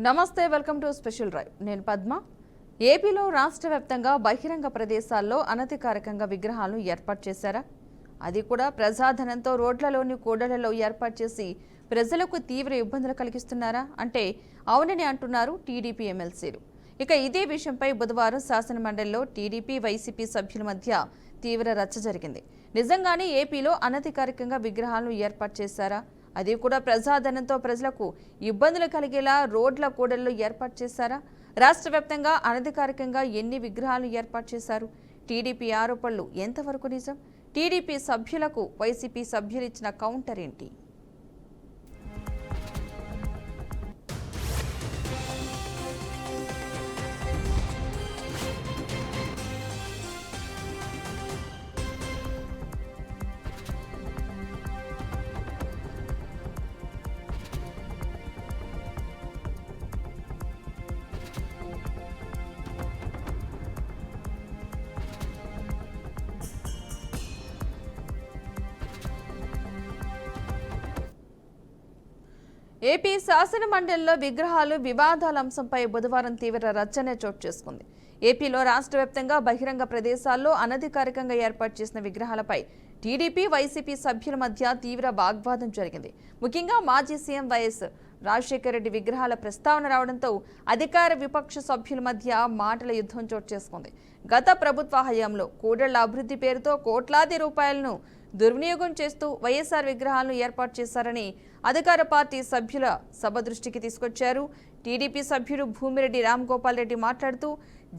నమస్తే, welcome to special drive. నేను పద్మ. ఏపీలో రాష్ట్ర వ్యాప్తంగా బహిరంగ ప్రదేశాల్లో అనధికారికంగా విగ్రహాలను ఏర్పాటు చేశారా? అది కూడా ప్రజాధనంతో రోడ్లలోని కూడళ్లలో ఏర్పాటు చేసి ప్రజలకు తీవ్ర ఇబ్బందులు కలిగిస్తున్నారా అంటే అవునని అంటున్నారు టీడీపీ ఎమ్మెల్సీలు. ఇక ఇదే విషయంపై బుధవారం శాసనమండలిలో టీడీపీ వైసీపీ సభ్యుల మధ్య తీవ్ర రచ్చ జరిగింది. నిజంగానే ఏపీలో అనధికారికంగా విగ్రహాలను ఏర్పాటు చేశారా? అది కూడా ప్రజాధనంతో ప్రజలకు ఇబ్బందులు కలిగేలా రోడ్ల కూడళ్లు ఏర్పాటు చేశారా? రాష్ట్ర వ్యాప్తంగా అనధికారికంగా ఎన్ని విగ్రహాలు ఏర్పాటు చేశారు? టీడీపీ ఆరోపణలు ఎంతవరకు నిజం? టీడీపీ సభ్యులకు వైసీపీ సభ్యులు ఇచ్చిన కౌంటర్ ఏంటి? ఏపీ శాసన మండలిలో విగ్రహాలు వివాదాల అంశంపై బుధవారం తీవ్ర రచ్చనే చోటు చేసుకుంది. ఏపీలో రాష్ట్ర వ్యాప్తంగా బహిరంగ ప్రదేశాల్లో అనధికారికంగా ఏర్పాటు చేసిన విగ్రహాలపై టీడీపీ వైసీపీ సభ్యుల మధ్య తీవ్ర వాగ్వాదం జరిగింది. ముఖ్యంగా మాజీ సీఎం వైఎస్ రాజశేఖర రెడ్డి విగ్రహాల ప్రస్తావన రావడంతో అధికార విపక్ష సభ్యుల మధ్య మాటల యుద్ధం చోటు చేసుకుంది. గత ప్రభుత్వ హయాంలో కూడళ్ల అభివృద్ధి పేరుతో కోట్లాది రూపాయలను దుర్వినియోగం చేస్తూ వైఎస్ఆర్ విగ్రహాలను ఏర్పాటు చేశారని అధికార పార్టీ సభ్యుల సభ దృష్టికి తీసుకొచ్చారు. టీడీపీ సభ్యుడు భూమిరెడ్డి రామ్గోపాల్ రెడ్డి మాట్లాడుతూ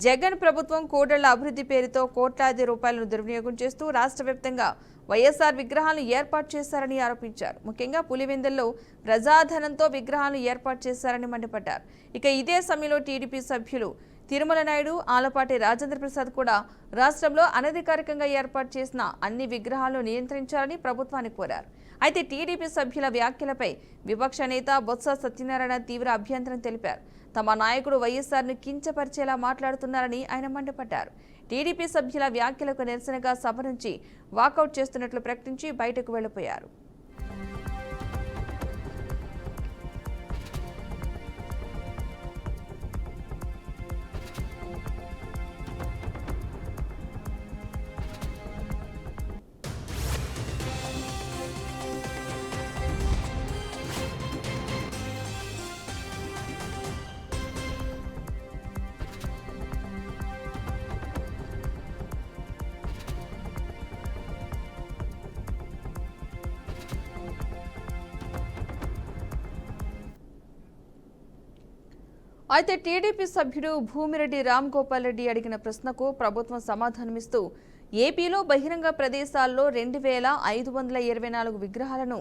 జగన్ ప్రభుత్వం కూడళ్ల అభివృద్ధి పేరుతో కోట్లాది రూపాయలను దుర్వినియోగం చేస్తూ రాష్ట్ర వ్యాప్తంగా వైఎస్ఆర్ విగ్రహాలను ఏర్పాటు చేశారని ఆరోపించారు. ముఖ్యంగా పులివెందుల్లో ప్రజాధనంతో విగ్రహాలను ఏర్పాటు చేశారని మండిపడ్డారు. ఇక ఇదే సమయంలో టీడీపీ సభ్యులు తిరుమల నాయుడు, ఆలపాటి రాజేంద్ర ప్రసాద్ కూడా రాష్ట్రంలో అనధికారికంగా ఏర్పాటు చేసిన అన్ని విగ్రహాలను నియంత్రించాలని ప్రభుత్వాన్ని కోరారు. అయితే టీడీపీ సభ్యుల వ్యాఖ్యలపై విపక్ష నేత బొత్స సత్యనారాయణ తీవ్ర అభ్యంతరం తెలిపారు. తమ నాయకుడు వైఎస్ఆర్ను కించపరిచేలా మాట్లాడుతున్నారని ఆయన మండిపడ్డారు. టీడీపీ సభ్యుల వ్యాఖ్యలకు నిరసనగా సభ నుంచి వాకౌట్ చేస్తున్నట్లు ప్రకటించి బయటకు వెళ్లిపోయారు. అయితే టీడీపీ సభ్యుడు భూమిరెడ్డి రామ్గోపాల్ రెడ్డి అడిగిన ప్రశ్నకు ప్రభుత్వం సమాధానమిస్తూ ఏపీలో బహిరంగ ప్రదేశాల్లో 2524 విగ్రహాలను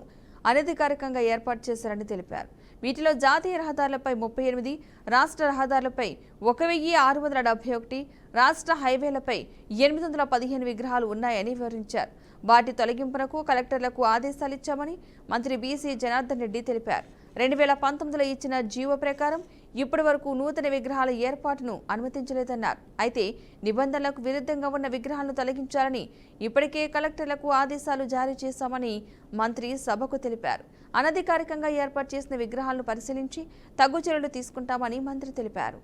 అనధికారికంగా ఏర్పాటు చేశారని తెలిపారు. వీటిలో జాతీయ రహదారులపై 38, రాష్ట్ర రహదారులపై 1671, రాష్ట్ర హైవేలపై 815 విగ్రహాలు ఉన్నాయని వివరించారు. వాటి తొలగింపునకు కలెక్టర్లకు ఆదేశాలిచ్చామని మంత్రి బీసీ జనార్దన్ రెడ్డి తెలిపారు. 2019లో ఇచ్చిన జీవో ప్రకారం ఇప్పటి వరకు నూతన విగ్రహాల ఏర్పాటును అనుమతించలేదన్నారు. అయితే నిబంధనలకు విరుద్ధంగా ఉన్న విగ్రహాలను తొలగించాలని ఇప్పటికే కలెక్టర్లకు ఆదేశాలు జారీ చేశామని మంత్రి సభకు తెలిపారు. అనధికారికంగా ఏర్పాటు చేసిన విగ్రహాలను పరిశీలించి తగు చర్యలు తీసుకుంటామని మంత్రి తెలిపారు.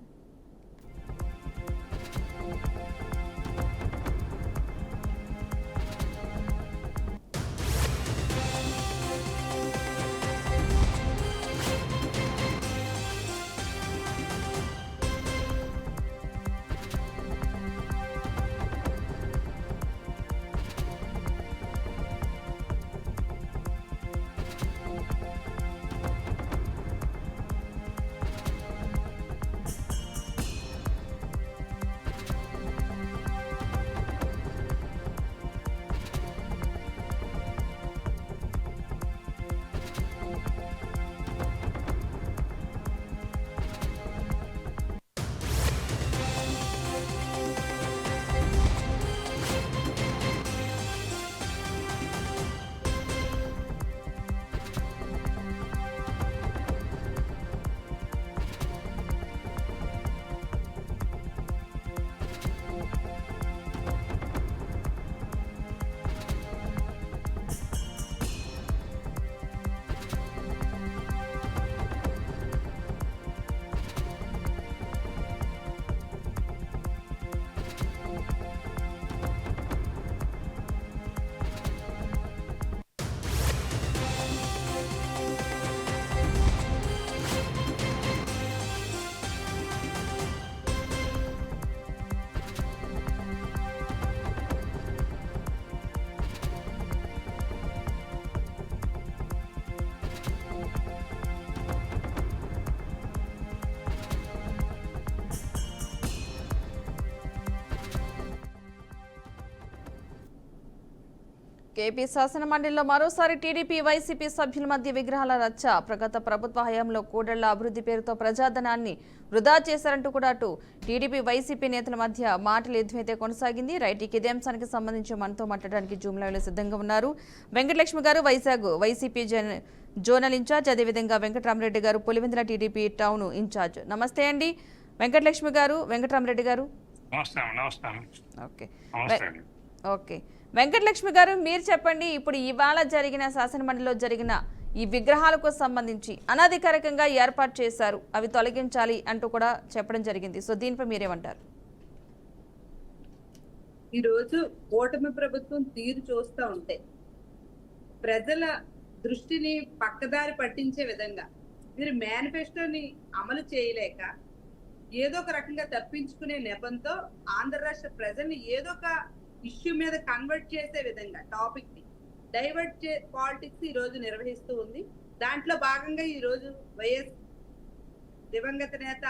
ఏపీ శాసన మండలిలో మరోసారి టీడీపీ వైసీపీ సభ్యుల మధ్య విగ్రహాల రచ్చ. గత ప్రభుత్వ హయాంలో కూడళ్ల అభివృద్ధి పేరుతో ప్రజాధనాన్ని వృధా చేశారంటూ కూడా అటు టీడీపీ వైసీపీ నేతల మధ్య మాటల యుద్ధం అయితే కొనసాగింది. రైట్, ఇదే అంశానికి సంబంధించి మనతో మాట్లాడడానికి జూమ్ లైవ్లో సిద్ధంగా ఉన్నారు వెంకటలక్ష్మి గారు, వైజాగ్ వైసీపీ జోనల్ ఇన్ఛార్జ్, అదేవిధంగా వెంకటరామరెడ్డి గారు, పులివెందుల టీడీపీ టౌన్ ఇన్ఛార్జ్. నమస్తే అండి వెంకటలక్ష్మి గారు, వెంకటరామరెడ్డి గారు. ఓకే వెంకటలక్ష్మి గారు, మీరు చెప్పండి. ఇప్పుడు ఇవాళ జరిగిన శాసనమండలిలో జరిగిన ఈ విగ్రహాలకు సంబంధించి అనధికారికంగా ఏర్పాటు చేశారు, అవి తొలగించాలి అంటూ కూడా చెప్పడం జరిగింది. సో దీనిపై మీరేమంటారు? ఈరోజు కూటమి ప్రభుత్వం తీరు చూస్తూ ఉంటే ప్రజల దృష్టిని పక్కదారి పట్టించే విధంగా మీరు మేనిఫెస్టోని అమలు చేయలేక ఏదో ఒక రకంగా తప్పించుకునే నెపంతో ఆంధ్ర రాష్ట్ర ప్రజల్ని ఏదో ఒక ఇష్యూ మీద కన్వర్ట్ చేసే విధంగా టాపిక్ ని డైవర్ట్ పాలిటిక్స్ ఈ రోజు నిర్వహిస్తూ ఉంది. దాంట్లో భాగంగా ఈ రోజు వైఎస్ దివంగత నేత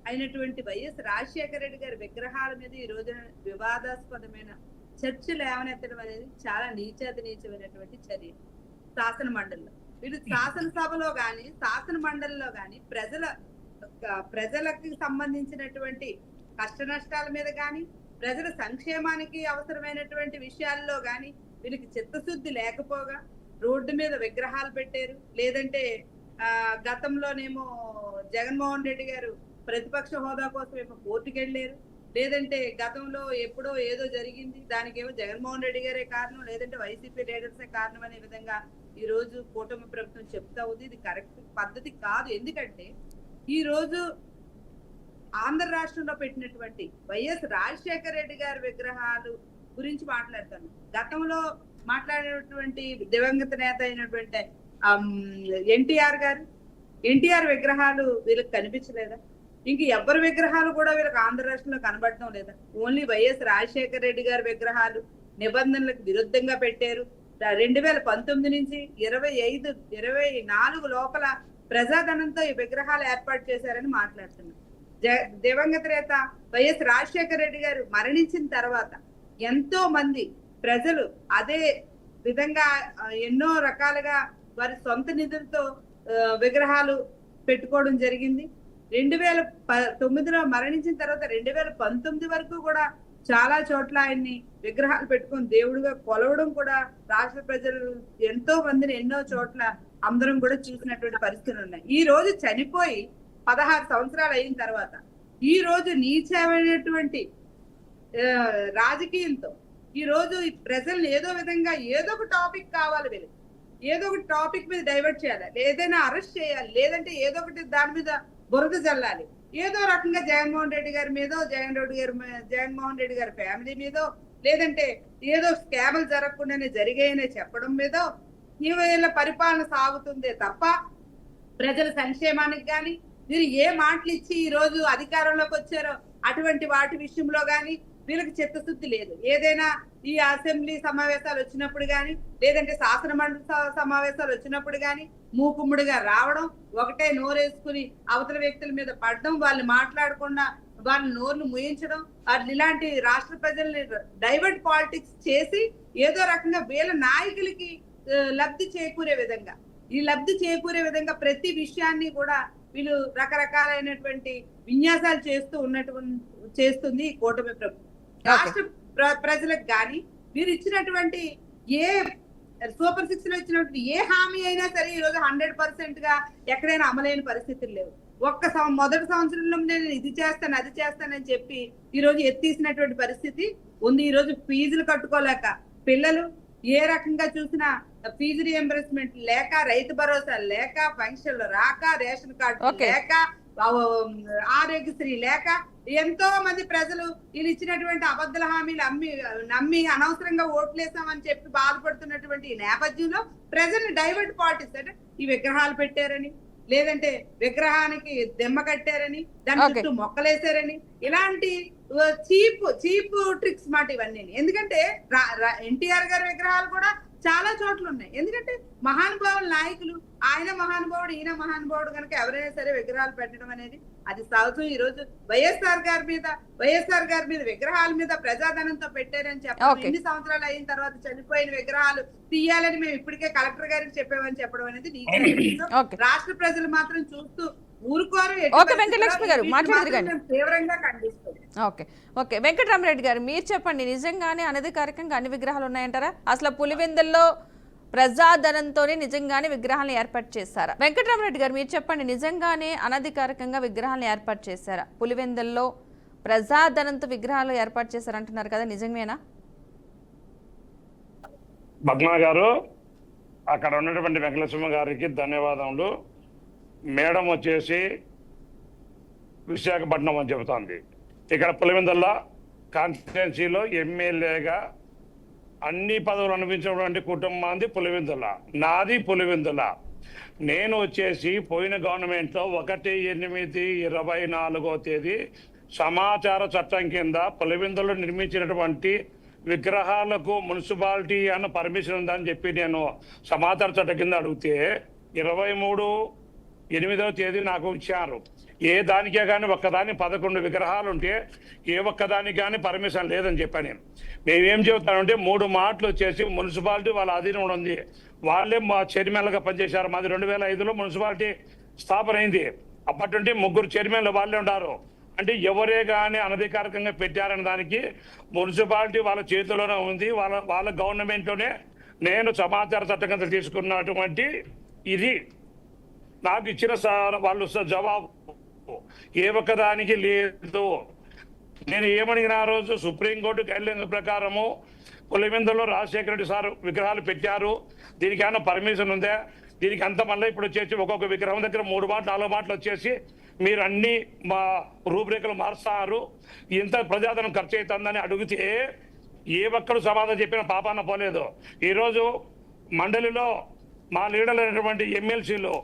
అయినటువంటి వైఎస్ రాజశేఖర రెడ్డి గారి విగ్రహాల మీద ఈ రోజు వివాదాస్పదమైన చర్చలు లేవనెత్తడం అనేది చాలా నీచమైనటువంటి చర్య. శాసన మండలిలో వీళ్ళు శాసనసభలో గాని శాసన మండలిలో గాని ప్రజలకు సంబంధించినటువంటి కష్ట నష్టాల మీద గాని ప్రజల సంక్షేమానికి అవసరమైనటువంటి విషయాల్లో గాని వీళ్ళకి చిత్తశుద్ధి లేకపోగా రోడ్డు మీద విగ్రహాలు పెట్టారు. లేదంటే గతంలోనేమో జగన్మోహన్ రెడ్డి గారు ప్రతిపక్ష హోదా కోసం ఏమో కోర్టుకు వెళ్ళారు. లేదంటే గతంలో ఎప్పుడో ఏదో జరిగింది, దానికేమో జగన్మోహన్ రెడ్డి గారే కారణం, లేదంటే వైసీపీ లీడర్సే కారణం అనే విధంగా ఈ రోజు కూటమి ప్రభుత్వం చెప్తా ఉంది. ఇది కరెక్ట్ పద్ధతి కాదు. ఎందుకంటే ఈ రోజు ఆంధ్ర రాష్ట్రంలో పెట్టినటువంటి వైఎస్ రాజశేఖర రెడ్డి గారి విగ్రహాలు గురించి మాట్లాడతాను. గతంలో మాట్లాడినటువంటి దివంగత నేత అయినటువంటి ఎన్టీఆర్ విగ్రహాలు వీళ్ళకి కనిపించలేదా? ఇంక ఎవరి విగ్రహాలు కూడా వీళ్ళకి ఆంధ్ర రాష్ట్రంలో కనబడటం లేదా? ఓన్లీ వైఎస్ రాజశేఖర రెడ్డి గారి విగ్రహాలు నిబంధనలకు విరుద్ధంగా పెట్టారు. 2019 నుంచి 24 లోపల ప్రజాధనంతో ఈ విగ్రహాలు ఏర్పాటు చేశారని మాట్లాడుతున్నారు. దివంగత నేత వైఎస్ రాజశేఖర రెడ్డి గారు మరణించిన తర్వాత ఎంతో మంది ప్రజలు అదే విధంగా ఎన్నో రకాలుగా వారి సొంత నిధులతో విగ్రహాలు పెట్టుకోవడం జరిగింది. 2009లో మరణించిన తర్వాత 2019 వరకు కూడా చాలా చోట్ల ఆయన్ని విగ్రహాలు పెట్టుకొని దేవుడిగా కొలవడం కూడా రాష్ట్ర ప్రజలు ఎంతో మందిని ఎన్నో చోట్ల అందరం కూడా చూసినటువంటి పరిస్థితులు ఉన్నాయి. ఈ రోజు చనిపోయి 16 సంవత్సరాలు అయిన తర్వాత ఈ రోజు నీచమైనటువంటి రాజకీయంతో ఈ రోజు ప్రజల్ని ఏదో విధంగా ఏదో ఒక టాపిక్ కావాలి, వీళ్ళు ఏదో ఒక టాపిక్ మీద డైవర్ట్ చేయాలి, ఏదైనా అరెస్ట్ చేయాలి, లేదంటే ఏదో ఒకటి దాని మీద బురద జల్లాలి. ఏదో రకంగా జగన్మోహన్ రెడ్డి గారి మీదో జగన్మోహన్ రెడ్డి గారి ఫ్యామిలీ మీదో లేదంటే ఏదో స్కాములు జరగకుండానే జరిగాయనే చెప్పడం మీదో వీళ్ళ పరిపాలన సాగుతుందే తప్ప ప్రజల సంక్షేమానికి కానీ మీరు ఏ మాటలు ఇచ్చి ఈ రోజు అధికారంలోకి వచ్చారో అటువంటి వాటి విషయంలో కానీ వీళ్ళకి చిత్తశుద్ధి లేదు. ఏదైనా ఈ అసెంబ్లీ సమావేశాలు వచ్చినప్పుడు కానీ లేదంటే శాసన మండలి సమావేశాలు వచ్చినప్పుడు కానీ మూకుమ్ముడిగా రావడం, ఒకటే నోరేసుకుని అవతల వ్యక్తుల మీద పడడం, వాళ్ళు మాట్లాడకుండా వాళ్ళ నోర్లు ముయించడం, వాళ్ళు ఇలాంటి రాష్ట్ర ప్రజల్ని డైవర్ట్ పాలిటిక్స్ చేసి ఏదో రకంగా వీళ్ళ నాయకులకి లబ్ధి చేకూరే విధంగా ప్రతి విషయాన్ని కూడా వీళ్ళు రకరకాలైనటువంటి విన్యాసాలు చేస్తుంది ఈ కూటమి ప్రభుత్వం. రాష్ట్ర ప్రజలకు కానీ వీరు ఇచ్చినటువంటి ఏ సూపర్ 6 లో ఇచ్చినటువంటి ఏ హామీ అయినా సరే ఈ రోజు 100% గా ఎక్కడైనా అమలైన పరిస్థితులు లేవు. మొదటి సంవత్సరంలో నేను ఇది చేస్తాను అది చేస్తానని చెప్పి ఈ రోజు ఎత్తేసినటువంటి పరిస్థితి ఉంది. ఈ రోజు ఫీజులు కట్టుకోలేక పిల్లలు ఏ రకంగా చూసినా ఫీజు రియంబర్స్మెంట్ లేక, రైతు భరోసా లేక, పెన్షన్లు రాక, రేషన్ కార్డు లేక, ఆరోగ్యశ్రీ లేక ఎంతో మంది ప్రజలు వీళ్ళు ఇచ్చినటువంటి అబద్ధాల హామీలు నమ్మి అనవసరంగా ఓట్లేసామని చెప్పి బాధపడుతున్నటువంటి ఈ నేపథ్యంలో ప్రజల్ని డైవర్ట్ పాలిటిక్స్ అంటే ఈ విగ్రహాలు పెట్టారని, లేదంటే విగ్రహానికి దెమ్మ కట్టారని, దాని చుట్టూ మొక్కలేసారని, ఇలాంటి చీప్ ట్రిక్స్ మాట ఇవన్నీ. ఎందుకంటే ఎన్టీఆర్ గారి విగ్రహాలు కూడా చాలా చోట్ల ఉన్నాయి. ఎందుకంటే మహానుభావుల నాయకులు, ఆయన మహానుభావుడు ఈయన మహానుభావుడు కనుక ఎవరైనా సరే విగ్రహాలు పెట్టడం అనేది అది సహజం. ఈ రోజు వైఎస్ఆర్ గారి మీద విగ్రహాల మీద ప్రజాధనంతో పెట్టారని చెప్పడం, ఎన్ని సంవత్సరాలు అయిన తర్వాత చనిపోయిన విగ్రహాలు తీయాలని మేము ఇప్పటికే కలెక్టర్ గారికి చెప్పామని చెప్పడం అనేది రాష్ట్ర ప్రజలు మాత్రం చూస్తూ ఊరుకోరు. వెంకటలక్ష్మి గారు మాట్లాడారు, తీవ్రంగా ఖండిస్తుంది. ఓకే వెంకటరామరెడ్డి గారు మీరు చెప్పండి, నిజంగానే అనధికారికంగా అన్ని విగ్రహాలు ఉన్నాయంటారా? అసలు పులివెందుల్లో ప్రజాధనంతోనే నిజంగానే విగ్రహాలను ఏర్పాటు చేశారా? వెంకటరామరెడ్డి గారు మీరు చెప్పండి, నిజంగానే అనధికారికంగా విగ్రహాలను ఏర్పాటు చేశారా? పులివెందుల్లో ప్రజాధనంతో విగ్రహాలు ఏర్పాటు చేశారంటున్నారు కదా, నిజమేనా? పద్మా గారు, అక్కడ ఉన్నటువంటి వెంకటలక్ష్మి గారికి ధన్యవాదములు. మేడం వచ్చేసి విశాఖపట్నం అని చెబుతోంది. ఇక్కడ పులివెందుల కాన్స్టిట్యున్సీలో ఎమ్మెల్యేగా అన్ని పదవులు అనిపించినటువంటి కుటుంబాన్ని పులివెందుల, నాది పులివెందుల. నేను వచ్చేసి పోయిన గవర్నమెంట్లో 1/8/24 సమాచార చట్టం కింద పులివెందులో నిర్మించినటువంటి విగ్రహాలకు మున్సిపాలిటీ అన్న పర్మిషన్ ఉందని చెప్పి నేను సమాచార చట్టం కింద అడిగితే 23/8 నాకు ఇచ్చారు. ఏ దానికే కానీ ఒక్కదాని 11 విగ్రహాలు ఉంటే ఏ ఒక్కదానికి కానీ పర్మిషన్ లేదని చెప్పాను నేను. మేమేం చెబుతామంటే 3 మాటలు వచ్చేసి మున్సిపాలిటీ వాళ్ళ అధీనంలో ఉంది, వాళ్ళే మా చైర్మన్లుగా పనిచేశారు. మాది 2005లో మున్సిపాలిటీ స్థాపన అయింది. అప్పటి నుండి 3 చైర్మన్లు వాళ్ళే ఉన్నారు. అంటే ఎవరే కానీ అనధికారికంగా పెట్టారనే దానికి మున్సిపాలిటీ వాళ్ళ చేతిలోనే ఉంది, వాళ్ళ గవర్నమెంట్లోనే నేను సమాచార చట్టం కింద తీసుకున్నటువంటి ఇది నాకు ఇచ్చిన వాళ్ళు జవాబు ఏ ఒక్కదానికి లేదు. నేను ఏమడిగిన ఆ రోజు సుప్రీంకోర్టు గైడ్లైన్స్ ప్రకారము పులివెందులో రాజశేఖర రెడ్డి సార్ విగ్రహాలు పెట్టారు, దీనికి ఏమైనా పర్మిషన్ ఉందా, దీనికి అంత మళ్ళీ ఇప్పుడు వచ్చేసి ఒక్కొక్క విగ్రహం దగ్గర 3 మాటలు 4 మాటలు వచ్చేసి మీరు అన్ని మా రూపురేఖలు మారుస్తారు, ఇంత ప్రజాధనం ఖర్చు అవుతుందని అడిగితే ఏ ఒక్కరు సమాధానం చెప్పిన పాపాన పోలేదు. ఈరోజు మండలిలో మా లీడర్లు అయినటువంటి ఎమ్మెల్సీలు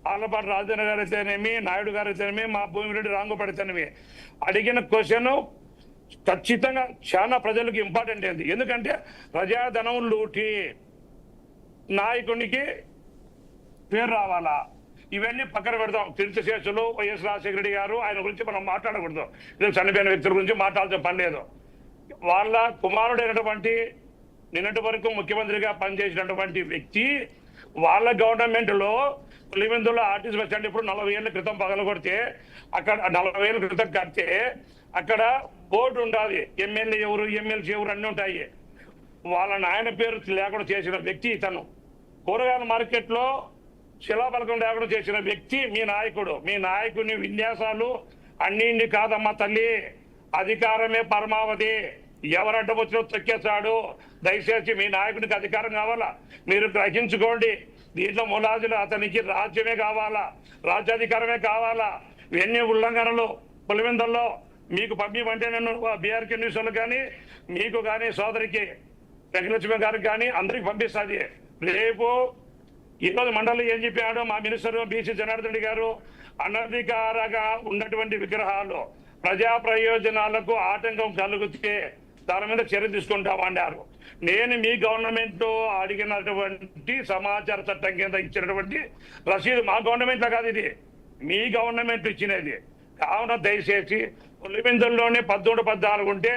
ఆలపాటి రాజేంద్ర గారు అయితేనేమి, నాయుడు గారు అయితేనేమి, మా భూమిరెడ్డి రాంగోపాటి అయితేనేమి అడిగిన క్వశ్చన్ ఖచ్చితంగా చాలా ప్రజలకు ఇంపార్టెంట్ అయింది. ఎందుకంటే ప్రజాధనం లూటి నాయకునికి పేరు రావాలా, ఇవన్నీ పక్కన పెడతాం. తీర్థశేషులు వైఎస్ రాజశేఖర రెడ్డి గారు, ఆయన గురించి మనం మాట్లాడకూడదు, ఇది చనిపోయిన వ్యక్తుల గురించి మాట్లాడాల్సిన పని లేదు. వాళ్ళ కుమారుడైనటువంటి నిన్నటి వరకు ముఖ్యమంత్రిగా పనిచేసినటువంటి వ్యక్తి వాళ్ళ గవర్నమెంట్లో పులివెందులో ఆర్టీసీ బస్ స్టాండ్ ఇప్పుడు 40 ఏళ్ల క్రితం పగలగొడితే అక్కడ 40 ఏళ్ల క్రితం కడితే అక్కడ బోర్డు ఉండాలి, ఎమ్మెల్యే ఎవరు ఎమ్మెల్సీ ఎవరు అన్నీ ఉంటాయి. వాళ్ళ నాయన పేరు లేకుండా చేసిన వ్యక్తి ఇతను. కూరగాయల మార్కెట్లో శిలాఫలకం లేకుండా చేసిన వ్యక్తి మీ నాయకుడు. మీ నాయకుని విన్యాసాలు అన్నింటి కాదమ్మా తల్లి, అధికారమే పరమావధి, ఎవరంట వచ్చినా తొక్కేస్తాడు. దయచేసి మీ నాయకుడికి అధికారం కావాలా, మీరు గ్రహించుకోండి. దీంట్లో ములాజులు అతనికి రాజ్యమే కావాలా, రాజ్యాధికారమే కావాలా. ఇవన్నీ ఉల్లంఘనలు పులివెందుల్లో మీకు పంపిమంటే నేను బీఆర్కే న్యూస్ వాళ్ళు కానీ మీకు కానీ సోదరికి వెంకటలక్ష్మి గారికి కానీ అందరికి పంపిస్తుంది. రేపు ఈరోజు మండలి ఏం చెప్పాడు మా మినిస్టర్ బీసీ జనార్దన్ రెడ్డి గారు, అనధికారంగా ఉన్నటువంటి విగ్రహాలు ప్రజా ప్రయోజనాలకు ఆటంకం కలిగితే దాని మీద చర్య తీసుకుంటామన్నారు. నేను మీ గవర్నమెంట్ అడిగినటువంటి సమాచార చట్టం కింద ఇచ్చినటువంటి రసీదు మా గవర్నమెంట్లో కాదు, ఇది మీ గవర్నమెంట్ ఇచ్చినది. కావున దయచేసి పులివెందుల్లోనే 13, 14 ఉంటే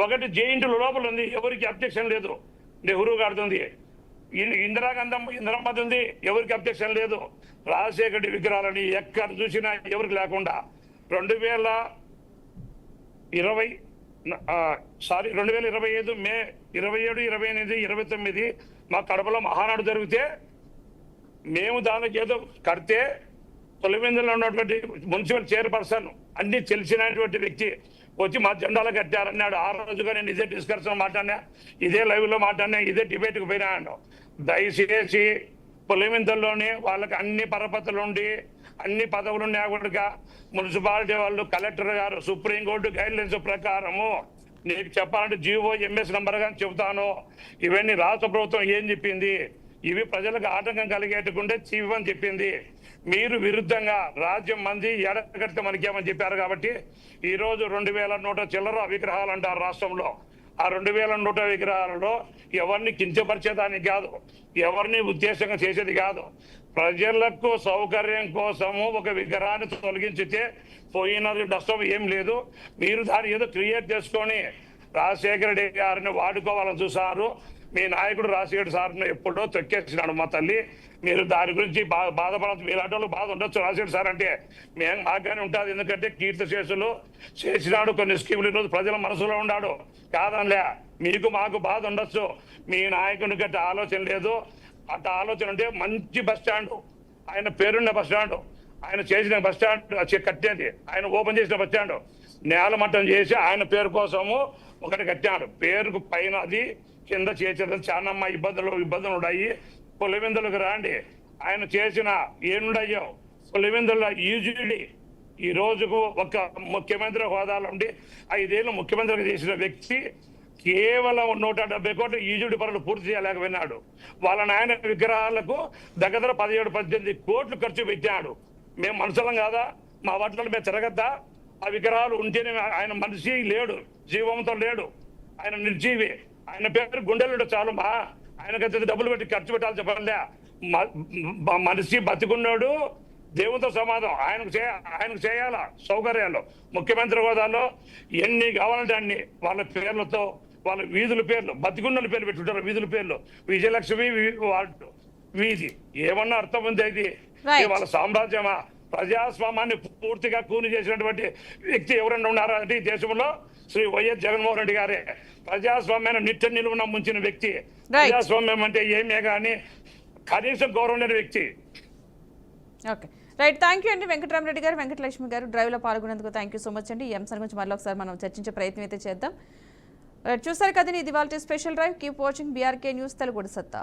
ఒకటి జేయింట్ లోపల ఉంది, ఎవరికి అబ్జెక్షన్ లేదు. నెహ్రూ గారిది ఉంది, ఇందిరామది ఉంది, ఎవరికి అబ్జెక్షన్ లేదు. రాజశేఖర రెడ్డి విగ్రహాలని ఎక్కడ చూసినా ఎవరికి లేకుండా 2025 మే 27, 28, 29 మా కడపలో మహానాడు జరిగితే మేము దానికి ఏదో కడితే పులివెందులో ఉన్నటువంటి మున్సిపల్ చైర్పర్సన్ అన్ని తెలిసినటువంటి వ్యక్తి వచ్చి మా జెండాలు కట్టారన్నాడు. ఆ రోజుగా నేను ఇదే డిస్కషన్ మాట్లాడినా, ఇదే లైవ్లో మాట్లాడినా, ఇదే డిబేట్కి పోయినా అన్నాడు. దయచేసి పులివెందుల్లోనే వాళ్ళకి అన్ని పరపతులు ఉండి అన్ని పదవులు ఉన్నాయా మున్సిపాలిటీ వాళ్ళు, కలెక్టర్ గారు సుప్రీంకోర్టు గైడ్లైన్స్ ప్రకారము నీకు చెప్పాలంటే జీవో ఎంఎస్ నంబర్ కానీ చెబుతాను. ఇవన్నీ రాష్ట్ర ప్రభుత్వం ఏం చెప్పింది, ఇవి ప్రజలకు ఆటంకం కలిగేట్టుకుంటే చీవని చెప్పింది. మీరు విరుద్ధంగా రాజ్యం మంది ఎడగడితే మనకేమని చెప్పారు. కాబట్టి ఈరోజు 2100 చిల్లర విగ్రహాలు అంటారు రాష్ట్రంలో. ఆ 2100 విగ్రహాలలో ఎవరిని కించపరిచేదానికి కాదు, ఎవరిని ఉద్దేశంగా చేసేది కాదు. ప్రజలకు సౌకర్యం కోసము ఒక విగ్రహాన్ని తొలగించితే పోయినది నష్టం ఏం లేదు. మీరు దాన్ని ఏదో క్రియేట్ చేసుకొని రాజశేఖర రెడ్డి గారిని వాడుకోవాలని చూసారు. మీ నాయకుడు రాజశేఖర సార్ని ఎప్పుడో తొక్కేసినాడు మా తల్లి. మీరు దాని గురించి బాధపడదు. మీలాంటి వాళ్ళు బాధ ఉండొచ్చు. రాజశేఖర సార్ అంటే మేము మాకుగానే ఉంటుంది. ఎందుకంటే కీర్తిశేషులు చేసినాడు కొన్ని స్కీములు, ఈరోజు ప్రజల మనసులో ఉన్నాడు కాదనిలే. మీకు మాకు బాధ ఉండొచ్చు. మీ నాయకుడికి అట్ట ఆలోచన లేదు. అట్ట ఆలోచన ఉంటే మంచి బస్ స్టాండ్, ఆయన పేరున్న బస్ స్టాండ్, ఆయన చేసిన బస్ స్టాండ్ కట్టేది, ఆయన ఓపెన్ చేసిన బస్ స్టాండ్ నేలమట్టం చేసి ఆయన పేరు కోసము ఒకటి కట్టాడు. పేరుకు పైన అది కింద చేసేది చాలా ఇబ్బందులు ఉన్నాయి. పులివెందులకు రాండి, ఆయన చేసిన ఏనుడయ్యో పులివెందుల ఈజీడీ ఈ రోజుకు ఒక ముఖ్యమంత్రి హోదాలో ఉండి 5 ఏళ్ళు ముఖ్యమంత్రిగా చేసిన వ్యక్తి కేవలం 170 కోట్ల ఈజీడీ పనులు పూర్తి చేయలేకపోయినాడు. వాళ్ళ నాయన విగ్రహాలకు దగ్గర 17-18 కోట్లు ఖర్చు పెట్టాడు. మేము మనుషులం కాదా? మా వాటిలో మేము తిరగద్దా? ఆ విగ్రహాలు ఉంటేనే ఆయన మనిషి లేడు, జీవంతో లేడు, ఆయన నిర్జీవి. ఆయన పేరు గుండెలుంటే చాలు మా ఆయనకైతే డబ్బులు పెట్టి ఖర్చు పెట్టాలి చెప్పలే. మనిషి బతికున్నాడు, దేవునితో సమాధం. ఆయనకు చేయాల సౌకర్యాలు. ముఖ్యమంత్రి హోదాలో ఎన్ని కావాలంటే అన్ని వాళ్ళ పేర్లతో, వాళ్ళ వీధుల పేర్లు, బతికున్న పేర్లు పెట్టుకుంటారు. వీధుల పేర్లు విజయలక్ష్మి వీధి, ఏమన్నా అర్థం ఉంది? ఇది వాళ్ళ సామ్రాజ్యమా? ప్రజాస్వామ్యాన్ని పూర్తిగా కూని చేసినటువంటి వ్యక్తి ఎవరైనా ఉన్నారా అంటే ఈ దేశంలో శ్రీ వైఎస్ జగన్మోహన్ రెడ్డి గారే. ప్రజాస్వామ్యాన్ని నిత్య నిలువున ముంచిన వ్యక్తి. ప్రజాస్వామ్యం అంటే ఏమే కానీ కనీసం గౌరవం లేని వ్యక్తి. Okay, right. థ్యాంక్ యూ అండి వెంకటరామరెడ్డి గారు, వెంకటలక్ష్మి గారు డ్రైవ్లో పాల్గొనేందుకు థ్యాంక్ యూ సో మచ్ అండి. ఈ అంశం గురించి మళ్ళీ ఒకసారి మనం చర్చించే ప్రయత్నం అయితే చేద్దాం. చూసారు కదండి, ఇది వాళ్ళ special drive. Keep watching BRK news Telugu సత్తా.